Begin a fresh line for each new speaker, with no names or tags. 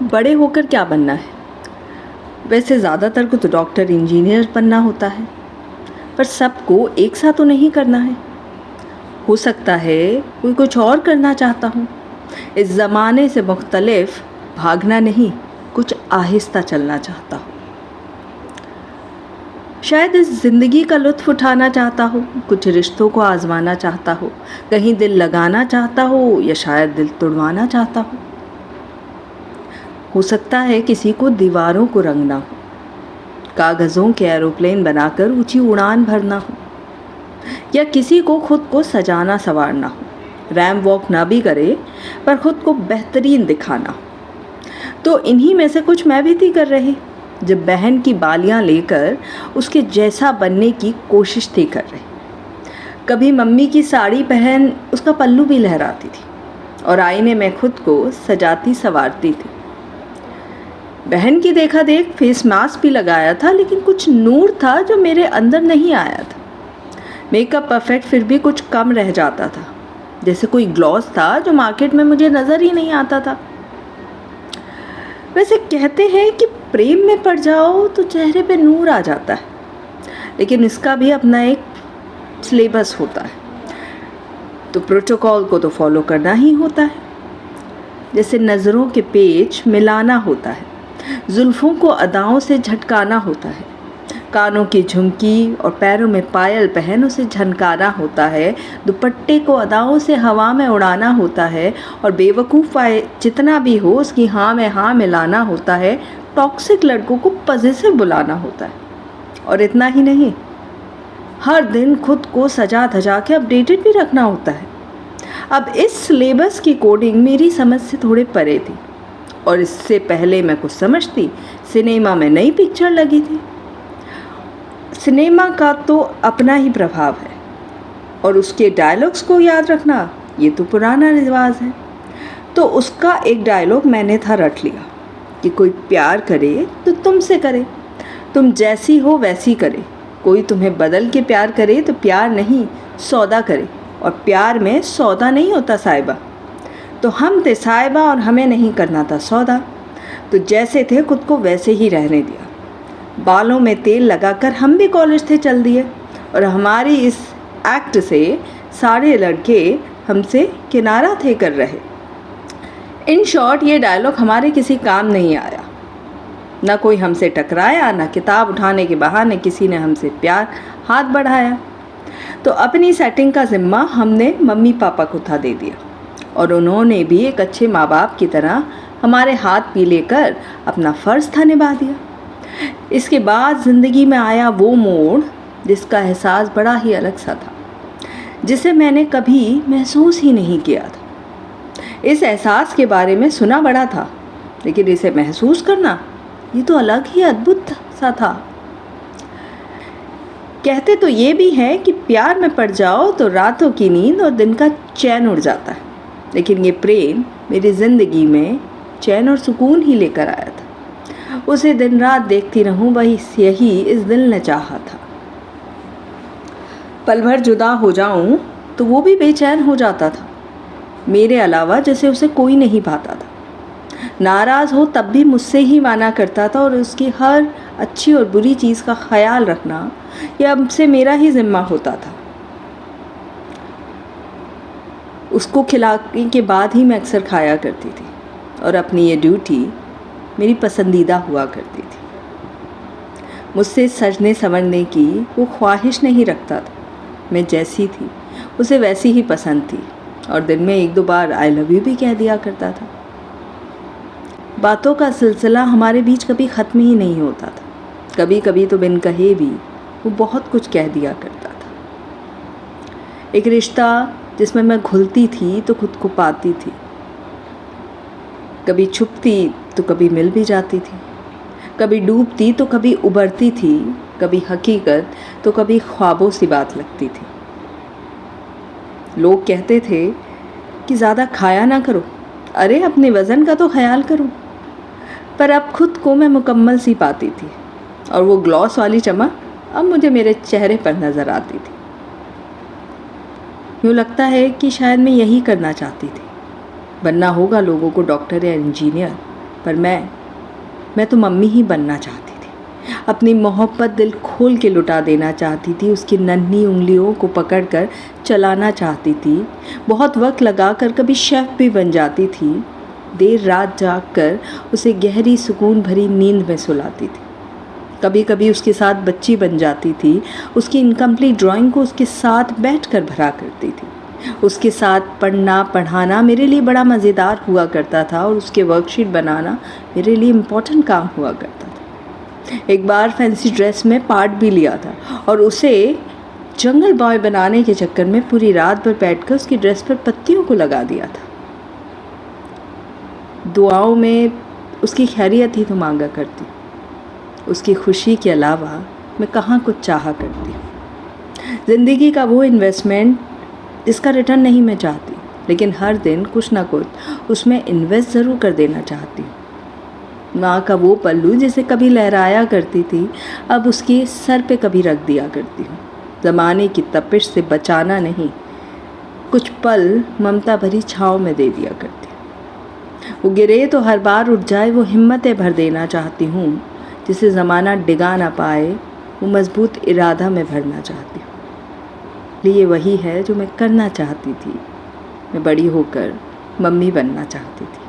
बड़े होकर क्या बनना है? वैसे ज़्यादातर को तो डॉक्टर इंजीनियर बनना होता है, पर सबको एक साथ तो नहीं करना है। हो सकता है कोई कुछ और करना चाहता हूँ। इस ज़माने से मुख्तलिफ भागना नहीं, कुछ आहिस्ता चलना चाहता हूँ। शायद इस ज़िंदगी का लुत्फ़ उठाना चाहता हो, कुछ रिश्तों को आज़माना चाहता हो, कहीं दिल लगाना चाहता हो या शायद दिल तुड़वाना चाहता हो सकता है किसी को दीवारों को रंगना हो, कागज़ों के एरोप्लेन बनाकर ऊंची उड़ान भरना हो, या किसी को खुद को सजाना संवारना हो, रैम वॉक ना भी करे पर खुद को बेहतरीन दिखाना हो। तो इन्हीं में से कुछ मैं भी थी कर रही, जब बहन की बालियां लेकर उसके जैसा बनने की कोशिश थी कर रही। कभी मम्मी की साड़ी पहन उसका पल्लू भी लहराती थी और आईने में खुद को सजाती संवारती थी। बहन की देखा देख फेस मास्क भी लगाया था, लेकिन कुछ नूर था जो मेरे अंदर नहीं आया था। मेकअप परफेक्ट फिर भी कुछ कम रह जाता था, जैसे कोई ग्लॉस था जो मार्केट में मुझे नज़र ही नहीं आता था। वैसे कहते हैं कि प्रेम में पड़ जाओ तो चेहरे पे नूर आ जाता है, लेकिन इसका भी अपना एक सिलेबस होता है, तो प्रोटोकॉल को तो फॉलो करना ही होता है। जैसे नज़रों के पेच मिलाना होता है, जुल्फ़ों को अदाओं से झटकाना होता है, कानों की झुमकी और पैरों में पायल पहन उसे झनकाना होता है, दुपट्टे को अदाओं से हवा में उड़ाना होता है, और बेवकूफ़ जितना भी हो उसकी हाँ में हाँ मिलाना होता है, टॉक्सिक लड़कों को पॉजिटिव बुलाना होता है। और इतना ही नहीं, हर दिन खुद को सजा धजा के अपडेटेड भी रखना होता है। अब इस सिलेबस की कोडिंग मेरी समझ से थोड़े परे थी, और इससे पहले मैं कुछ समझती, सिनेमा में नई पिक्चर लगी थी। सिनेमा का तो अपना ही प्रभाव है, और उसके डायलॉग्स को याद रखना ये तो पुराना रिवाज है। तो उसका एक डायलॉग मैंने था रट लिया कि कोई प्यार करे तो तुमसे करे, तुम जैसी हो वैसी करे। कोई तुम्हें बदल के प्यार करे तो प्यार नहीं सौदा करे, और प्यार में सौदा नहीं होता साहिबा। तो हम थे साहिबा और हमें नहीं करना था सौदा, तो जैसे थे खुद को वैसे ही रहने दिया। बालों में तेल लगाकर हम भी कॉलेज थे चल दिए, और हमारी इस एक्ट से सारे लड़के हमसे किनारा थे कर रहे। इन शॉर्ट ये डायलॉग हमारे किसी काम नहीं आया, ना कोई हमसे टकराया, ना किताब उठाने के बहाने किसी ने हमसे प्यार हाथ बढ़ाया। तो अपनी सेटिंग का ज़िम्मा हमने मम्मी पापा को था दे दिया, और उन्होंने भी एक अच्छे माँ बाप की तरह हमारे हाथ पी लेकर अपना फ़र्ज़ था निभा दिया। इसके बाद ज़िंदगी में आया वो मोड़ जिसका एहसास बड़ा ही अलग सा था, जिसे मैंने कभी महसूस ही नहीं किया था। इस एहसास के बारे में सुना बड़ा था, लेकिन इसे महसूस करना ये तो अलग ही अद्भुत सा था। कहते तो ये भी है कि प्यार में पड़ जाओ तो रातों की नींद और दिन का चैन उड़ जाता है, लेकिन ये प्रेम मेरी ज़िंदगी में चैन और सुकून ही लेकर आया था। उसे दिन रात देखती रहूं, वही यही इस दिल ने चाहा था। पल भर जुदा हो जाऊं तो वो भी बेचैन हो जाता था, मेरे अलावा जैसे उसे कोई नहीं पाता था। नाराज़ हो तब भी मुझसे ही माना करता था, और उसकी हर अच्छी और बुरी चीज़ का ख्याल रखना यह अब से मेरा ही ज़िम्मा होता था। उसको खिलाने के बाद ही मैं अक्सर खाया करती थी, और अपनी ये ड्यूटी मेरी पसंदीदा हुआ करती थी। मुझसे सजने संवरने की वो ख्वाहिश नहीं रखता था, मैं जैसी थी उसे वैसी ही पसंद थी, और दिन में 1-2 बार आई लव यू भी कह दिया करता था। बातों का सिलसिला हमारे बीच कभी ख़त्म ही नहीं होता था, कभी कभी तो बिन कहे भी वो बहुत कुछ कह दिया करता था। एक रिश्ता जिसमें मैं घुलती थी तो खुद को पाती थी, कभी छुपती तो कभी मिल भी जाती थी, कभी डूबती तो कभी उबरती थी, कभी हकीकत तो कभी ख्वाबों सी बात लगती थी। लोग कहते थे कि ज़्यादा खाया ना करो, अरे अपने वज़न का तो ख्याल करो, पर अब खुद को मैं मुकम्मल सी पाती थी, और वो ग्लॉस वाली चमक अब मुझे मेरे चेहरे पर नज़र आती थी। यूँ लगता है कि शायद मैं यही करना चाहती थी, बनना होगा लोगों को डॉक्टर या इंजीनियर, पर मैं तो मम्मी ही बनना चाहती थी। अपनी मोहब्बत दिल खोल के लुटा देना चाहती थी, उसकी नन्ही उंगलियों को पकड़कर चलाना चाहती थी। बहुत वक्त लगाकर कभी शेफ़ भी बन जाती थी। देर रात जागकर उसे गहरी सुकून भरी नींद में सुलाती थी। कभी कभी उसके साथ बच्ची बन जाती थी। उसकी इनकम्प्लीट ड्राइंग को उसके साथ बैठकर भरा करती थी। उसके साथ पढ़ना पढ़ाना मेरे लिए बड़ा मज़ेदार हुआ करता था और उसके वर्कशीट बनाना मेरे लिए इम्पोर्टेंट काम हुआ करता था। एक बार फैंसी ड्रेस में पार्ट भी लिया था और उसे जंगल बॉय बनाने के चक्कर में पूरी रात भर बैठकर उसकी ड्रेस पर पत्तियों को लगा दिया था। दुआओं में उसकी खैरियत ही तो मांगा करती। उसकी खुशी के अलावा मैं कहाँ कुछ चाहा करती। ज़िंदगी का वो इन्वेस्टमेंट जिसका रिटर्न नहीं मैं चाहती, लेकिन हर दिन कुछ ना कुछ उसमें इन्वेस्ट ज़रूर कर देना चाहती हूँ। माँ का वो पल्लू जिसे कभी लहराया करती थी, अब उसके सर पे कभी रख दिया करती हूँ। ज़माने की तपिश से बचाना नहीं, कुछ पल ममता भरी छाँव में दे दिया करती हूँ। वो गिरे तो हर बार उठ जाए, वो हिम्मतें भर देना चाहती हूँ जिसे ज़माना डिगा ना पाए, वो मजबूत इरादा में भरना चाहती हूँ। ये वही है जो मैं करना चाहती थी। मैं बड़ी होकर मम्मी बनना चाहती थी।